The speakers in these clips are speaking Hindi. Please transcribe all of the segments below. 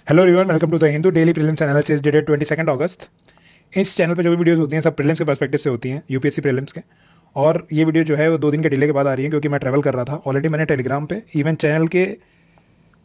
Hello everyone, welcome to the Hindu daily prelims analysis dated 22 August. इस चैनल पे जो भी वीडियोस होती हैं सब प्रीलिम्स के पर्सपेक्टिव से होती हैं, यूपीएससी प्रीलिम्स के। और ये वीडियो जो है वो 2 दिन के डिले के बाद आ रही है क्योंकि मैं ट्रैवल कर रहा था। ऑलरेडी मैंने टेलीग्राम पे, इवन चैनल के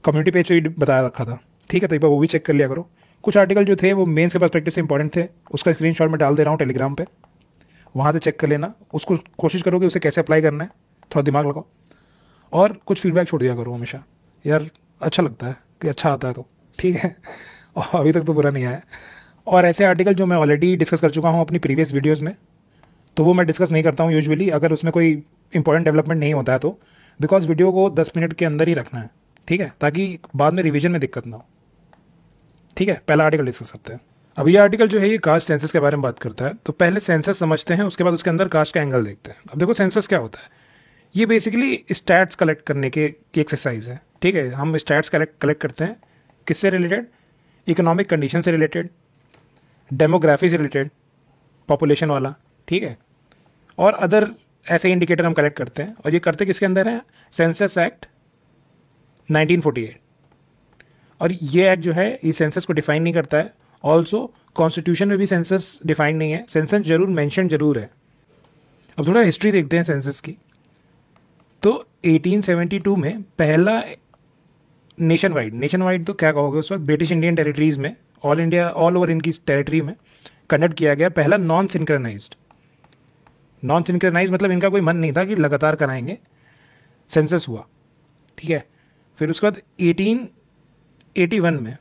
कम्युनिटी पेज पे भी बताया रखा था। ठीक है, तो एक बार वो भी चेक कर लिया करो। कुछ आर्टिकल जो थे वो मेंस के पर्सपेक्टिव से इंपॉर्टेंट थे, उसका स्क्रीनशॉट मैं डाल दे रहा हूँ टेलीग्राम पे, वहाँ से चेक कर लेना। उसको कोशिश करो कि उसे कैसे अप्लाई करना है, थोड़ा दिमाग लगाओ और कुछ फीडबैक छोड़ दिया करो हमेशा। यार अच्छा लगता है कि अच्छा आता है तो ठीक है। और अभी तक तो बुरा नहीं आया। और ऐसे आर्टिकल जो मैं ऑलरेडी डिस्कस कर चुका हूँ अपनी प्रीवियस वीडियोस में, तो वो मैं डिस्कस नहीं करता हूँ यूजुअली, अगर उसमें कोई इंपॉर्टेंट डेवलपमेंट नहीं होता है तो। बिकॉज वीडियो को 10 मिनट के अंदर ही रखना है, ठीक है, ताकि बाद में रिवीजन में दिक्कत ना हो। ठीक है, पहला आर्टिकल डिस्कस करते हैं। अब ये आर्टिकल जो है ये कास्ट सेंसस के बारे में बात करता है। तो पहले सेंसस समझते हैं, उसके बाद उसके अंदर कास्ट का एंगल देखते हैं। अब देखो सेंसस क्या होता है। ये बेसिकली स्टैट्स कलेक्ट करने की एक्सरसाइज है। ठीक है, हम स्टैट्स कलेक्ट करते हैं किससे रिलेटेड? इकोनॉमिक कंडीशन से रिलेटेड, डेमोग्राफी से रिलेटेड, पॉपुलेशन वाला, ठीक है, और अदर ऐसे इंडिकेटर हम कलेक्ट करते हैं। और ये करते किसके अंदर है? Census act 1948। और ये एक्ट जो है ये सेंसस को डिफाइन नहीं करता है। ऑल्सो कॉन्स्टिट्यूशन में भी सेंसस डिफाइन नहीं है। सेंसस जरूर मेंशन जरूर है। अब थोड़ा हिस्ट्री देखते हैं सेंसस की। तो 1872 में पहला नेशन वाइड तो क्या कहोगे उस वक्त, ब्रिटिश इंडियन टेरिटरीज में, ऑल ओवर इनकी टेरिटरी में कंडक्ट किया गया पहला नॉन सिंक्रोनाइज मतलब इनका कोई मन नहीं था कि लगातार कराएंगे, सेंसस हुआ। ठीक है, फिर उसके बाद 1881 में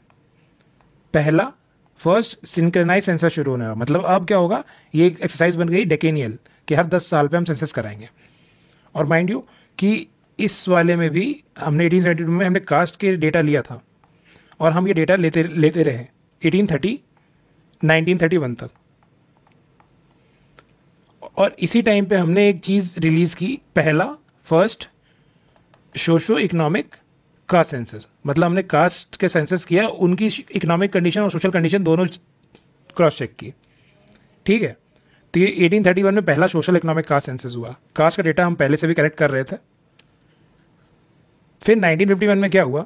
पहला फर्स्ट सिंक्रोनाइज सेंसस शुरू होने लगा। मतलब अब क्या होगा, ये एक एक्सरसाइज बन गई डेकेनियल कि हर 10 साल पे हम सेंसस कराएंगे। और माइंड यू कि इस वाले में भी हमने 1872 में हमने कास्ट के डेटा लिया था और हम ये डेटा लेते लेते रहे 1830 1931 तक। और इसी टाइम पे हमने एक चीज़ रिलीज की, पहला first socio economic caste census. मतलब हमने कास्ट के सेंसस किया, उनकी इकोनॉमिक कंडीशन और सोशल कंडीशन दोनों क्रॉस चेक की। ठीक है, तो ये 1831 में पहला सोशल इकोनॉमिक कास्ट सेंसस हुआ। कास्ट का डेटा हम पहले से भी कलेक्ट कर रहे थे। फिर 1951 में क्या हुआ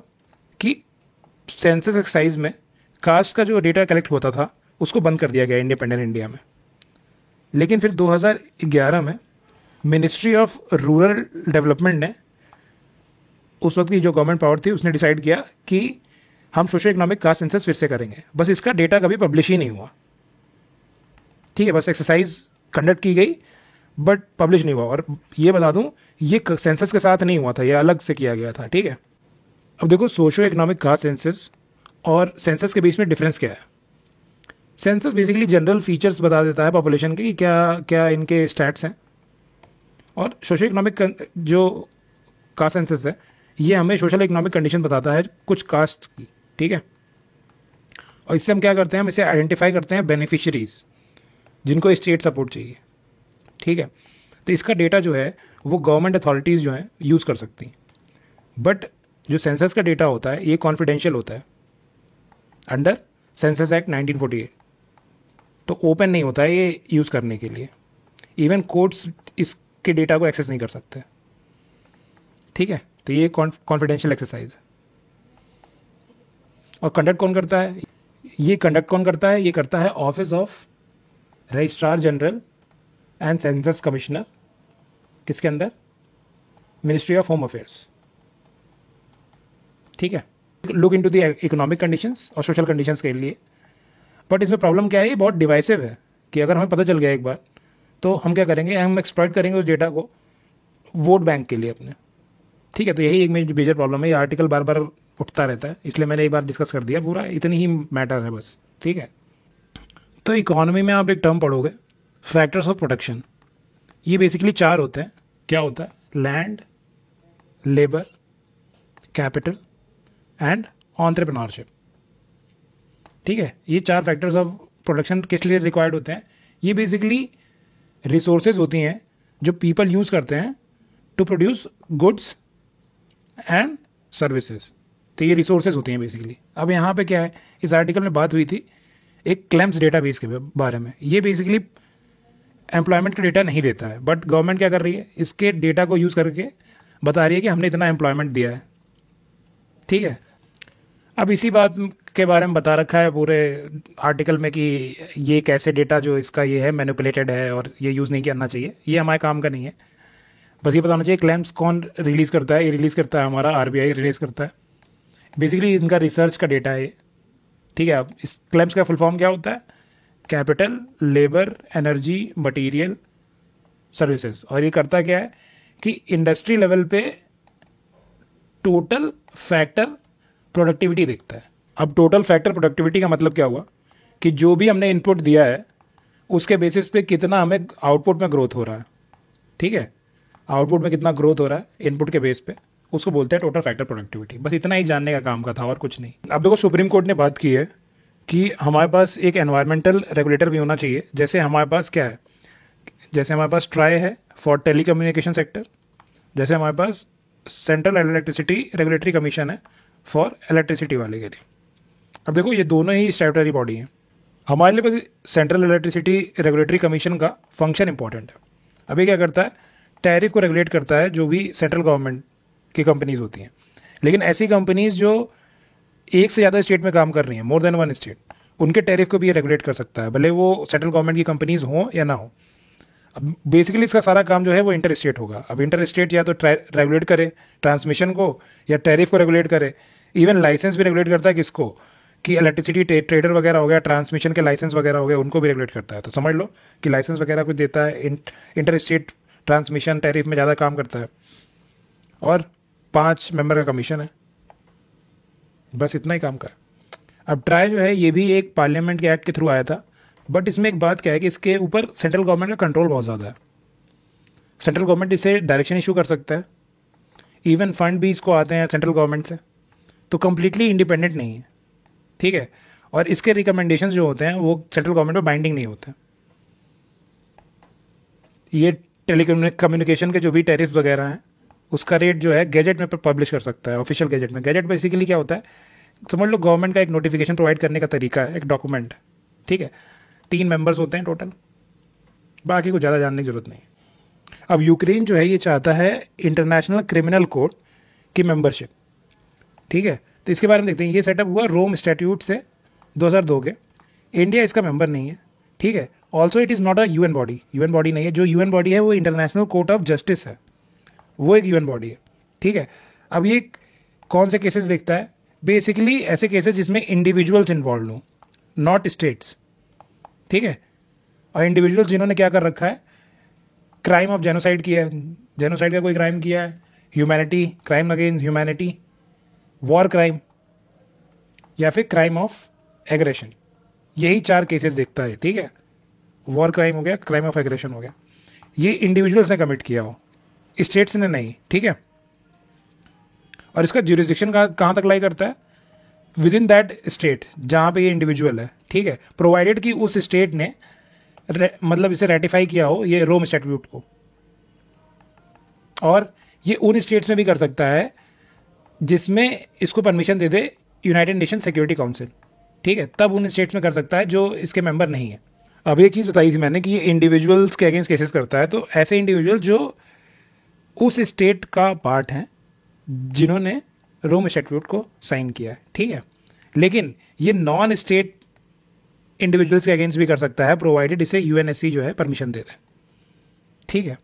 कि सेंसस एक्सरसाइज में कास्ट का जो डेटा कलेक्ट होता था उसको बंद कर दिया गया इंडिपेंडेंट इंडिया में। लेकिन फिर 2011 में मिनिस्ट्री ऑफ रूरल डेवलपमेंट ने, उस वक्त की जो गवर्नमेंट पावर थी, उसने डिसाइड किया कि हम सोशो इकोनॉमिक कास्ट सेंसस फिर से करेंगे। बस इसका डेटा कभी पब्लिश ही नहीं हुआ। ठीक है, बस एक्सरसाइज कंडक्ट की गई बट पब्लिश नहीं हुआ। और ये बता दूं, ये सेंसस के साथ नहीं हुआ था, ये अलग से किया गया था। ठीक है, अब देखो सोशो इकोनॉमिक कास्ट सेंसस और सेंसस के बीच में डिफरेंस क्या है। सेंसस बेसिकली जनरल फीचर्स बता देता है पॉपुलेशन के कि क्या क्या इनके स्टैट्स हैं। और सोशो इकोनॉमिक जो कास्ट सेंसस है ये हमें सोशल इकोनॉमिक कंडीशन बताता है कुछ कास्ट की। ठीक है, और इससे हम क्या करते हैं, हम इसे आइडेंटिफाई करते हैं बेनिफिशरीज जिनको स्टेट सपोर्ट चाहिए। ठीक है, तो इसका डेटा जो है वो गवर्नमेंट अथॉरिटीज़ जो हैं यूज़ कर सकती हैं। बट जो सेंसस का डेटा होता है ये कॉन्फिडेंशियल होता है अंडर सेंसस एक्ट 1948। तो ओपन नहीं होता है ये यूज़ करने के लिए। इवन कोर्ट्स इसके डेटा को एक्सेस नहीं कर सकते। ठीक है, तो ये कॉन्फिडेंशियल एक्सरसाइज है। और कंडक्ट कौन करता है? ये करता है office of registrar general and census commissioner. किसके अंदर? Ministry of home affairs. ठीक है, look into the economic conditions और सोशल कंडीशंस के लिए। बट इसमें प्रॉब्लम क्या है, ये बहुत डिवाइसिव है कि अगर हमें पता चल गया एक बार तो हम क्या करेंगे, हम एक्सप्लॉइट करेंगे उस डेटा को वोट बैंक के लिए अपने। ठीक है, तो यही एक मेरी मेजर प्रॉब्लम है। ये आर्टिकल बार बार उठता रहता है, इसलिए मैंने एक बार डिस्कस कर दिया पूरा, इतनी ही मैटर है बस। ठीक है, तो इकोनॉमी में आप एक टर्म पढ़ोगे, फैक्टर्स ऑफ प्रोटेक्शन। ये बेसिकली 4 होते हैं। क्या होता है? Land, labour, capital and entrepreneurship. ठीक है, ये 4 फैक्टर्स ऑफ प्रोटेक्शन किस लिए रिक्वायर्ड होते हैं? ये बेसिकली रिसोर्सेज होती हैं जो पीपल यूज़ करते हैं to produce goods and services. तो ये रिसोर्सेज होती हैं बेसिकली। अब यहाँ पे क्या है, इस आर्टिकल में बात हुई थी एक क्लेम्स डेटाबेस के बारे में। ये बेसिकली एम्प्लॉयमेंट का डेटा नहीं देता है, बट गवर्नमेंट क्या कर रही है, इसके डेटा को यूज़ करके बता रही है कि हमने इतना एम्प्लॉयमेंट दिया है। ठीक है, अब इसी बात इसके बारे में बता रखा है पूरे आर्टिकल में कि ये कैसे डेटा जो इसका ये है मैनिपुलेटेड है और ये यूज़ नहीं करना चाहिए। ये हमारे काम का नहीं है, बस ये बताना चाहिए क्लेम्स कौन रिलीज़ करता है। ये रिलीज़ करता है हमारा आरबीआई रिलीज़ करता है। बेसिकली इनका रिसर्च का डेटा है ये, ठीक है। अब इस क्लेम्स का फुल फॉर्म क्या होता है? Capital, labour, energy, material, services. और ये करता क्या है कि इंडस्ट्री लेवल पे टोटल फैक्टर प्रोडक्टिविटी देखता है। अब टोटल फैक्टर प्रोडक्टिविटी का मतलब क्या हुआ कि जो भी हमने इनपुट दिया है उसके बेसिस पे कितना हमें आउटपुट में ग्रोथ हो रहा है, ठीक है। आउटपुट में कितना ग्रोथ हो रहा है इनपुट के बेस पे, उसको बोलते हैं टोटल फैक्टर प्रोडक्टिविटी। बस इतना ही जानने का काम का था और कुछ नहीं। अब देखो सुप्रीम कोर्ट ने बात की है कि हमारे पास एक एनवायरमेंटल रेगुलेटर भी होना चाहिए। जैसे हमारे पास क्या है, जैसे हमारे पास ट्राई है फॉर टेलीकम्युनिकेशन सेक्टर, जैसे हमारे पास सेंट्रल इलेक्ट्रिसिटी रेगुलेटरी कमीशन है फॉर इलेक्ट्रिसिटी वाले के लिए। अब देखो ये दोनों ही स्टैट्यूटरी बॉडी हैं। हमारे लिए बस सेंट्रल इलेक्ट्रिसिटी रेगुलेटरी कमीशन का फंक्शन इंपॉर्टेंट है। अभी क्या करता है, टैरिफ को रेगुलेट करता है जो भी सेंट्रल गवर्नमेंट की कंपनीज होती हैं। लेकिन ऐसी कंपनीज जो एक से ज़्यादा स्टेट में काम कर रही हैं, मोर देन वन स्टेट, उनके टैरिफ को भी ये रेगुलेट कर सकता है, भले वो सेंट्रल गवर्नमेंट की कंपनीज हों या ना हो। अब बेसिकली इसका सारा काम जो है वो इंटर स्टेट होगा। अब इंटर स्टेट या तो रेगुलेट करे ट्रांसमिशन को या टैरिफ को रेगुलेट करे। इवन लाइसेंस भी रेगुलेट करता है किसको, कि इलेक्ट्रिसिटी ट्रेडर वगैरह हो गया, ट्रांसमिशन के लाइसेंस वगैरह हो गए, उनको भी रेगुलेट करता है। तो समझ लो कि लाइसेंस वगैरह कुछ देता है, इंटर स्टेट ट्रांसमिशन टैरिफ में ज़्यादा काम करता है। और 5 मेंबर का कमीशन है, बस इतना ही काम का है। अब ट्राई जो है ये भी एक पार्लियामेंट के एक्ट के थ्रू आया था, बट इसमें एक बात क्या है कि इसके ऊपर सेंट्रल गवर्नमेंट का कंट्रोल बहुत ज़्यादा है। सेंट्रल गवर्नमेंट इसे डायरेक्शन इशू कर सकता है, इवन फंड भी इसको आते हैं सेंट्रल गवर्नमेंट से, तो कम्प्लीटली इंडिपेंडेंट नहीं है, ठीक है। और इसके रिकमेंडेशंस जो होते हैं वो सेंट्रल गवर्नमेंट में बाइंडिंग नहीं होते। ये टेलीकम्युनिकेशन के जो भी टैरिफ वगैरह हैं उसका रेट जो है गैजेट में पब्लिश कर सकता है, ऑफिशियल गैजेट में। गैजेट बेसिकली क्या होता है, समझ लो गवर्नमेंट का एक नोटिफिकेशन प्रोवाइड करने का तरीका है, एक डॉक्यूमेंट, ठीक है। 3 मेंबर्स होते हैं टोटल, बाकी कुछ ज़्यादा जानने की जरूरत नहीं। अब यूक्रेन जो है ये चाहता है इंटरनेशनल क्रिमिनल कोर्ट की मेंबरशिप, ठीक है। तो इसके बारे में देखते हैं। ये सेटअप हुआ रोम स्टैट्यूट से 2002 के। इंडिया इसका मेंबर नहीं है, ठीक है। Also it is not a UN body, UN body नहीं है। जो यूएन बॉडी है वो इंटरनेशनल कोर्ट ऑफ जस्टिस है, वो एक यूएन बॉडी है, ठीक है। अब ये कौन से केसेस देखता है, बेसिकली ऐसे केसेस जिसमें इंडिविजुअल्स इन्वॉल्व हों, नॉट स्टेट्स, ठीक है। और इंडिविजुअल्स जिन्होंने क्या कर रखा है, क्राइम ऑफ जेनोसाइड किया है, जेनोसाइड का कोई क्राइम किया है, humanity, crime against humanity, war crime, या फिर क्राइम ऑफ एग्रेशन, यही 4 केसेस देखता है, ठीक है। वॉर क्राइम हो गया, क्राइम ऑफ एग्रेशन हो गया, ये इंडिविजुअल्स ने कमिट किया हो, स्टेट्स ने नहीं, ठीक है। और इसका ज्यूरिसडिक्शन कहाँ तक लाई करता है, विद इन दैट स्टेट जहाँ पे ये इंडिविजुअल है, ठीक है, प्रोवाइडेड कि उस स्टेट ने मतलब इसे रेटिफाई किया हो ये रोम स्टैट्यूट को। और ये उन स्टेट्स में भी कर सकता है जिसमें इसको परमिशन दे दे यूनाइटेड नेशन सिक्योरिटी काउंसिल, ठीक है। तब उन स्टेट्स में कर सकता है जो इसके मेंबर नहीं है। अब एक चीज़ बताई थी मैंने कि ये इंडिविजुअल्स के अगेंस्ट केसेस करता है, तो ऐसे इंडिविजुअल जो उस स्टेट का पार्ट हैं जिन्होंने रोम स्टैट्यूट को साइन किया है, ठीक है। लेकिन ये नॉन स्टेट इंडिविजुअल्स के अगेंस्ट भी कर सकता है, प्रोवाइडेड इसे यूएनएससी जो है परमिशन दे दे, ठीक है।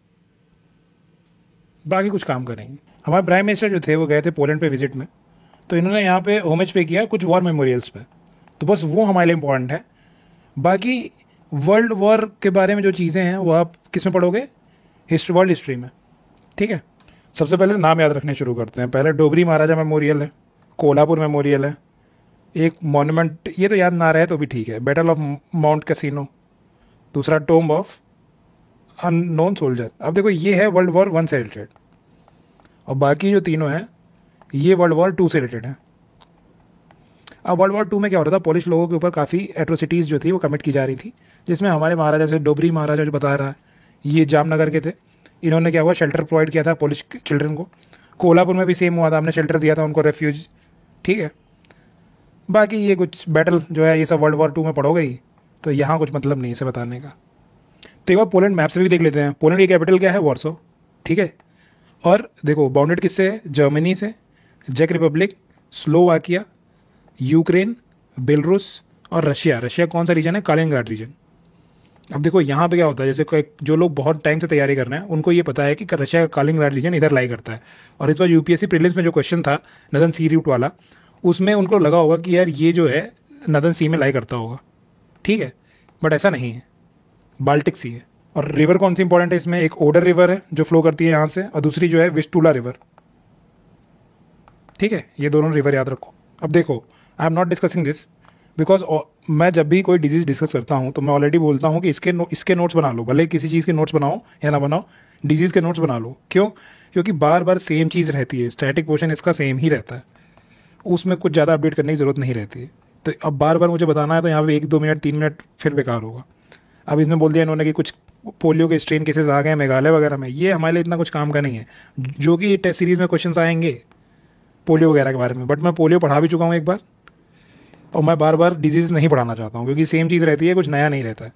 बाकी कुछ काम करेंगे। हमारे प्राइम मिनिस्टर जो थे वो गए थे पोलैंड पे विजिट में, तो इन्होंने यहाँ पे होमेज पे किया कुछ वॉर मेमोरियल्स पे, तो बस वो हमारे लिए इम्पोर्टेंट है। बाकी वर्ल्ड वॉर के बारे में जो चीज़ें हैं वो आप किस में पढ़ोगे, वर्ल्ड हिस्ट्री में, ठीक है। सबसे पहले नाम याद रखने शुरू करते हैं। पहले डोबरी महाराजा मेमोरियल है, कोल्हापुर मेमोरियल है, एक मॉन्यूमेंट ये तो याद ना रहे तो भी ठीक है, बैटल ऑफ माउंट कैसीनो, दूसरा टोम्ब ऑफ अननोन सोल्जर। अब देखो ये है वर्ल्ड वॉर 1 से रिलेटेड, और बाकी जो तीनों हैं ये वर्ल्ड वॉर 2 से रिलेटेड है। अब वर्ल्ड वॉर 2 में क्या हो रहा था, पोलिश लोगों के ऊपर काफ़ी एट्रोसिटीज़ जो थी वो कमिट की जा रही थी, जिसमें हमारे महाराजा से डोबरी महाराजा जो बता रहा है ये जामनगर के थे। इन्होंने क्या हुआ, शेल्टर प्रोवाइड किया था पोलिश चिल्ड्रन को। कोल्हापुर में भी सेम हुआ था, हमने शेल्टर दिया था उनको, रेफ्यूज, ठीक है। बाकी ये कुछ बैटल जो है ये सब वर्ल्ड वॉर 2 में पढ़ोगे ही, तो यहाँ कुछ मतलब नहीं इसे बताने का। तो एक बार पोलैंड मैप से भी देख लेते हैं। पोलैंड की कैपिटल क्या है, वॉर्सो, ठीक है। और देखो बाउंडेड किससे है, जर्मनी से, चेक रिपब्लिक, स्लोवाकिया, यूक्रेन, बेलारूस और रशिया। रशिया कौन सा रीजन है? Kaliningrad region. अब देखो यहाँ पे क्या होता है, जैसे जो लोग बहुत टाइम से तैयारी कर रहे हैं उनको ये पता है कि रशिया का कालिनिंग्राड रीजन इधर लाई करता है। और इस बार यूपीएससी प्रीलिम्स में जो क्वेश्चन था नदन सी रूट वाला, उसमें उनको लगा होगा कि यार ये जो है नदन सी में लाई करता होगा, ठीक है, बट ऐसा नहीं है, बाल्टिक सी है। और रिवर कौन सी इंपॉर्टेंट है इसमें? एक ओडर रिवर है जो फ्लो करती है यहाँ से, और दूसरी जो है विस्टुला रिवर, ठीक है, ये दोनों रिवर याद रखो। अब देखो, I am not discussing this because मैं जब भी कोई डिजीज़ डिस्कस करता हूँ तो मैं ऑलरेडी बोलता हूँ कि इसके नोट्स बना लो, भले किसी चीज़ के नोट्स बनाओ या ना बनाओ, डिजीज़ के नोट्स बना लो। क्यों? क्योंकि बार बार सेम चीज़ रहती है, स्टैटिक पोर्शन इसका सेम ही रहता है, उसमें कुछ ज़्यादा अपडेट करने की ज़रूरत नहीं रहती है। तो अब बार बार मुझे बताना है तो यहाँ पे 1-2 मिनट 3 मिनट फिर बेकार होगा। अब इसमें बोल दिया इन्होंने कि कुछ पोलियो के स्ट्रेन केसेस आ गए हैं मेघालय वगैरह में, ये हमारे लिए इतना कुछ काम का नहीं है। जो कि टेस्ट सीरीज़ में क्वेश्चन आएंगे पोलियो वगैरह के बारे में, बट मैं पोलियो पढ़ा भी चुका हूँ एक बार, और मैं बार बार डिजीज़ नहीं पढ़ाना चाहता हूँ क्योंकि सेम चीज़ रहती है, कुछ नया नहीं रहता है।